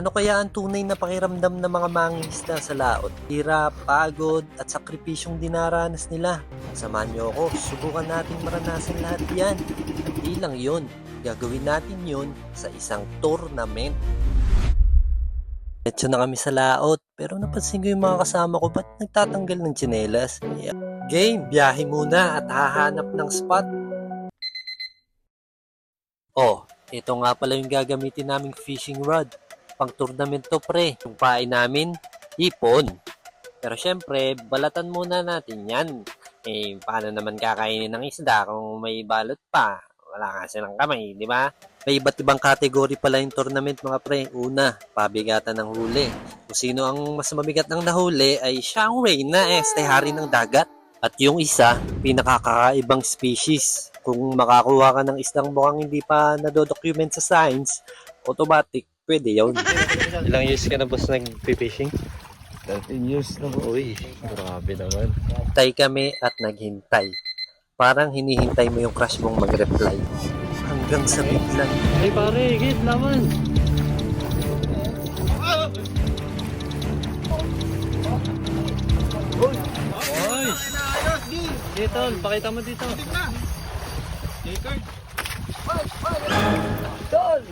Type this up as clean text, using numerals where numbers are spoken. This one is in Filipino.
Ano kaya ang tunay na pakiramdam ng mga mangingisda sa laot? Hirap, pagod, at sakripisyong dinaranas nila. Samahan niyo ako, subukan nating maranasan lahat yan. Hindi lang yun, gagawin natin yun sa isang tournament. Diretso na kami sa laot, pero napansin ko yung mga kasama ko ba't nagtatanggal ng tsinelas? Game, biyahe muna at hahanap ng spot. Oh, ito nga pala yung gagamitin naming fishing rod. Pang tournament to pre. Yung pain namin, hipon. Pero syempre, balatan muna natin yan. Paano naman kakainin ng isda kung may balot pa? Wala kasi ng kamay, di ba? May iba't ibang kategory pala yung tournament mga pre. Una, pabigatan ng huli. Kung sino ang mas mabigat ng nahuli ay siya ang reyna hari ng dagat. At yung isa, pinakakakaibang species. Kung makakuha ka ng isdang mukhang hindi pa nadodocument sa science, automatic, pwede yun. Ilang years ka na boss nag-fishing? 13 years na po. Uy, Grabe naman. hintay kami at naghintay. Parang hinihintay mo yung crush mong mag-reply. Hanggang sa biglang, Ay pare, higit naman. Oy! Dito, pakita mo dito. Tol!